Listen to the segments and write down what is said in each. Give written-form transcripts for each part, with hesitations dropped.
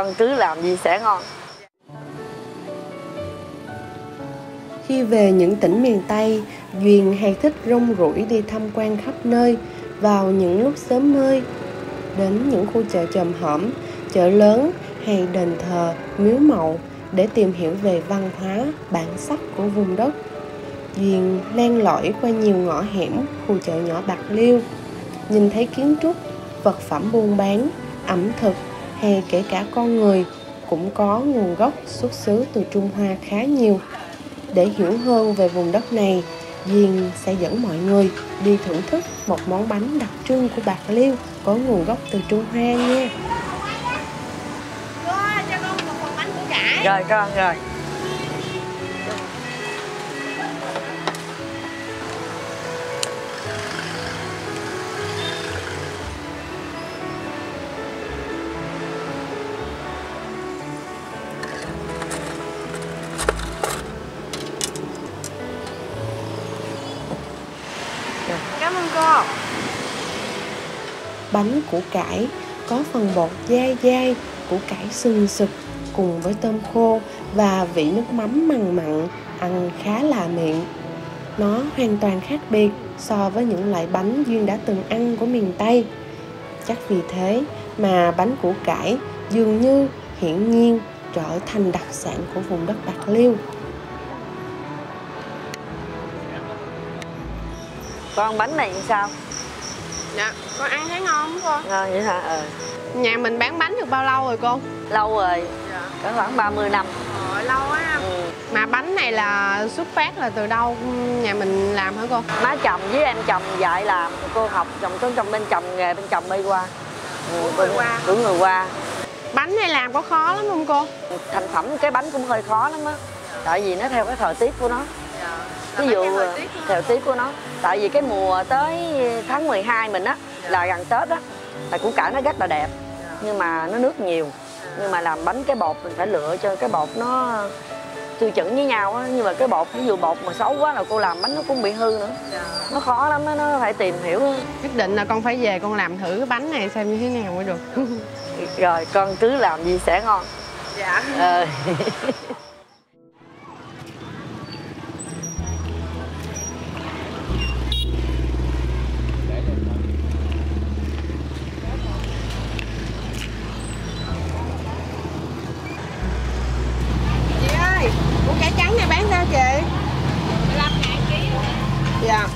con cứ làm gì sẽ ngon. Khi về những tỉnh miền Tây, Duyên hay thích rong ruổi đi tham quan khắp nơi vào những lúc sớm mơi. Đến những khu chợ chòm hổm, chợ lớn hay đền thờ, miếu mậu để tìm hiểu về văn hóa, bản sắc của vùng đất. Duyên len lỏi qua nhiều ngõ hẻm khu chợ nhỏ Bạc Liêu, nhìn thấy kiến trúc, vật phẩm buôn bán, ẩm thực hay kể cả con người cũng có nguồn gốc xuất xứ từ Trung Hoa khá nhiều. Để hiểu hơn về vùng đất này, Duyên sẽ dẫn mọi người đi thưởng thức một món bánh đặc trưng của Bạc Liêu có nguồn gốc từ Trung Hoa nha. Cô ơi, cho con một phần bánh củ cải. Rồi con, rồi. Cảm ơn cô. Bánh củ cải có phần bột dai dai, củ cải sừng sực cùng với tôm khô và vị nước mắm mặn mặn, ăn khá là miệng. Nó hoàn toàn khác biệt so với những loại bánh Duyên đã từng ăn của miền Tây. Chắc vì thế mà bánh củ cải dường như hiển nhiên trở thành đặc sản của vùng đất Bạc Liêu. Con bánh này làm sao? Dạ, con ăn thấy ngon không cô? Ngon vậy hả? Nhà mình bán bánh được bao lâu rồi cô? Lâu rồi, Dạ. cỡ khoảng 30 năm. Lâu á. Mà bánh này là xuất phát là từ đâu nhà mình làm hả cô? Má chồng với em chồng dạy làm, cô học chồng bên chồng nghề bên chồng bay qua. Của người qua. Bánh này làm có khó lắm không cô? Thành phẩm cái bánh cũng hơi khó lắm á. Tại vì nó theo cái thời tiết của nó. Ví dụ theo tiết của nó. Tại vì cái mùa tới tháng 12 mình á, là gần Tết á, là củ cải nó rất là đẹp. Nhưng mà nó nước nhiều. Nhưng mà làm bánh cái bột mình phải lựa cho cái bột nó tiêu chuẩn với nhau á. Nhưng mà cái bột, ví dụ bột mà xấu quá là cô làm bánh nó cũng bị hư nữa. Nó khó lắm á, nó phải tìm hiểu. Nhất định là con phải về con làm thử cái bánh này xem như thế nào mới được. Rồi con cứ làm gì sẽ ngon. Dạ. Chị ơi, củ cải trắng này bán sao chị? 15.000 ký. Dạ.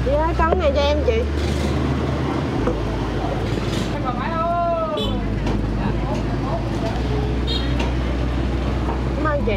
Chị ơi, cân này cho em chị. Cảm ơn chị.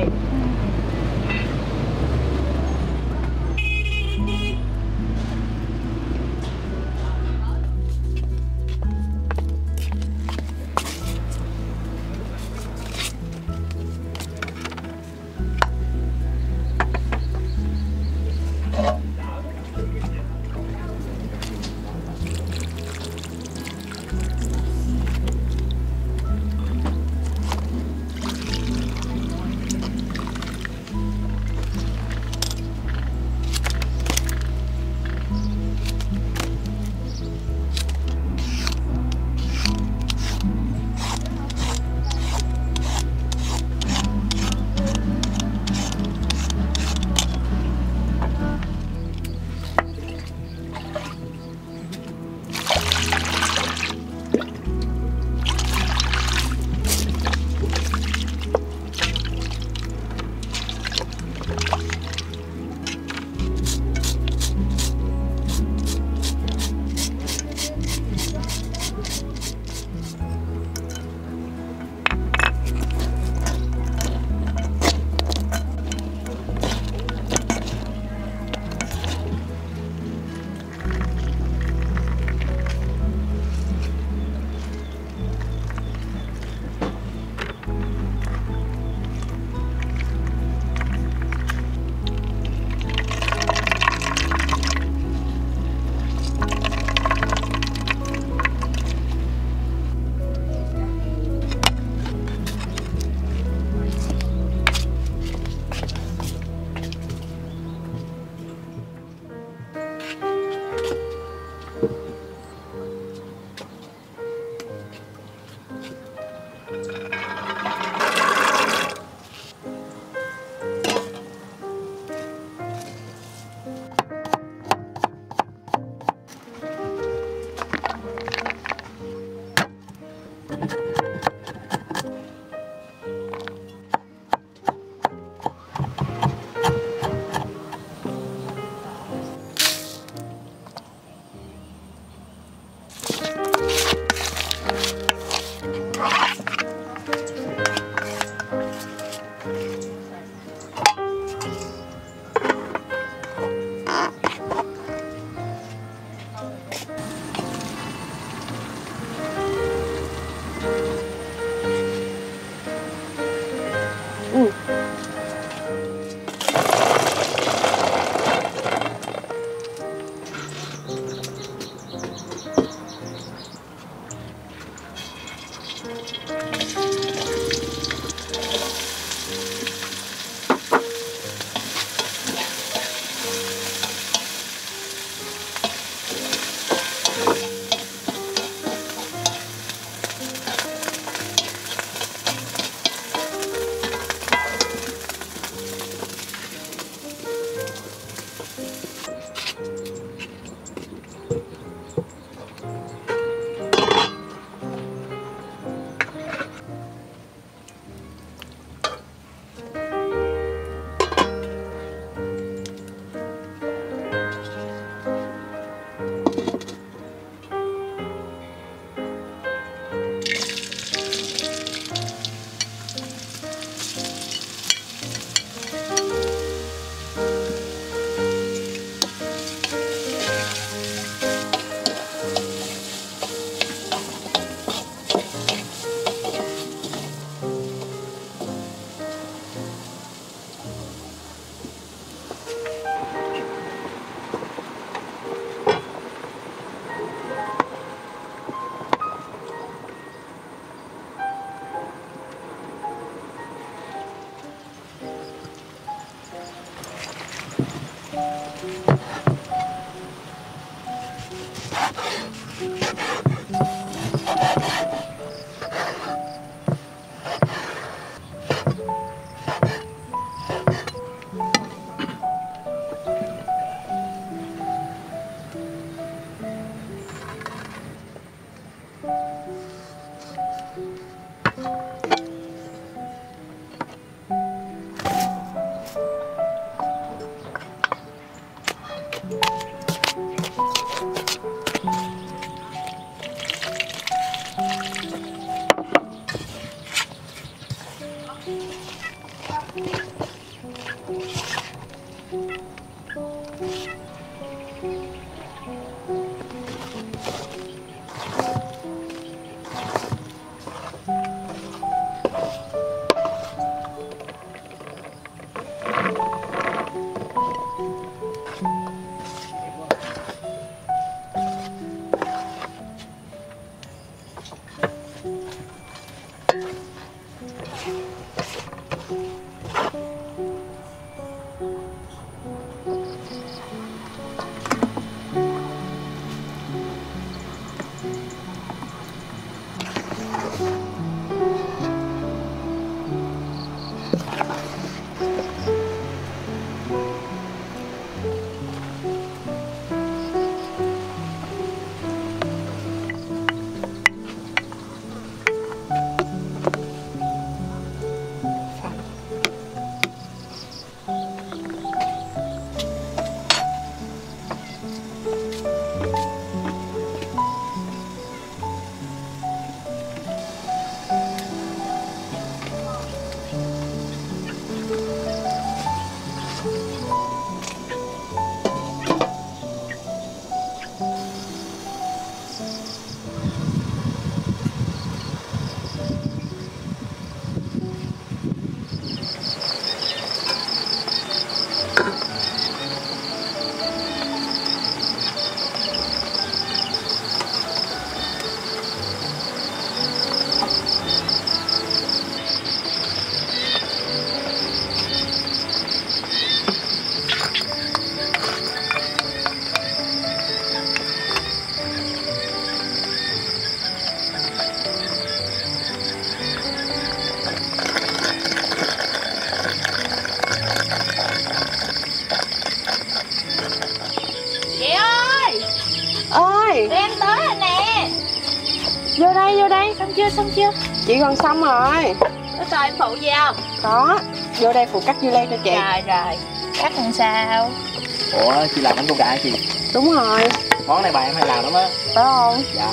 Ơi, Em tới rồi nè. vô đây. Xong chưa? Chị gần xong rồi. Có cho em phụ gì không? Có, vô đây phụ cắt dưa leo cho chị. Rồi, cắt làm sao? Ủa, chị làm bánh con gà hả chị? Đúng rồi, Món này bà em hay làm lắm á. phải không? Dạ.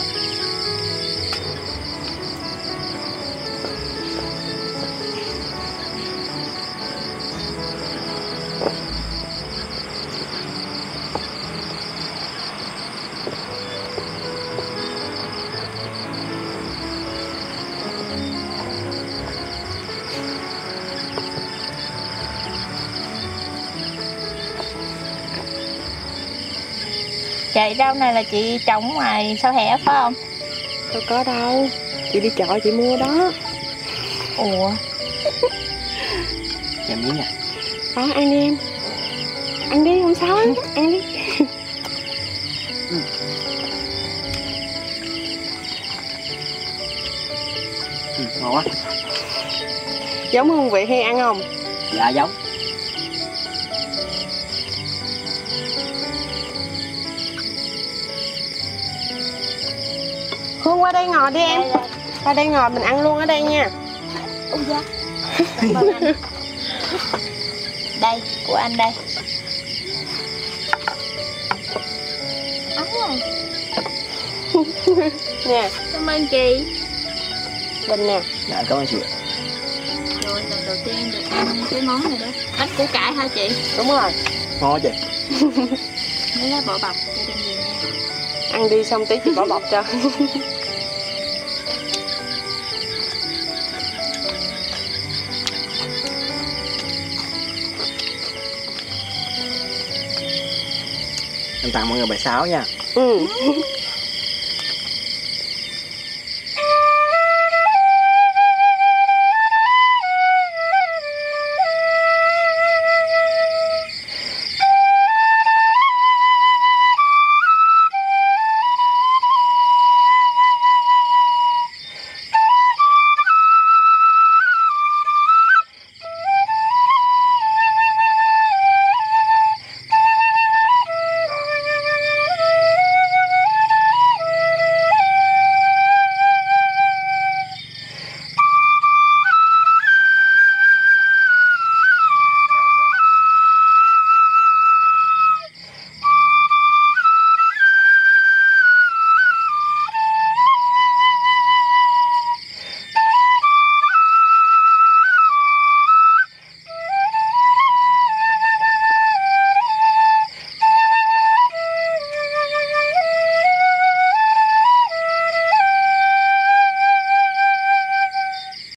Chị, rau này là chị trồng ngoài sau hè phải không? Đâu có đâu, chị đi chợ chị mua đó. Ủa? Em miếng nha. Đó, ăn đi em. Ăn đi, không sao á, ăn đi. Ngon quá. Giống hương vị hay ăn không? Dạ giống. Hương qua đây ngồi đi em. Qua đây ngồi mình ăn luôn ở đây nha. Ôi da. Cảm ơn anh. Đây, của anh đây. Ấm rồi. Nè, Cảm ơn chị. Bình nè. Dạ cảm ơn chị. Rồi, lần đầu tiên được ăn cái món này đó. Bánh củ cải hả chị? Đúng rồi, Ngon quá chị. Lấy lá bỏ bọc cho đem về nha. ăn đi xong tí chị bỏ bọc cho. Em tặng mọi người bài 6 nha. Ừ.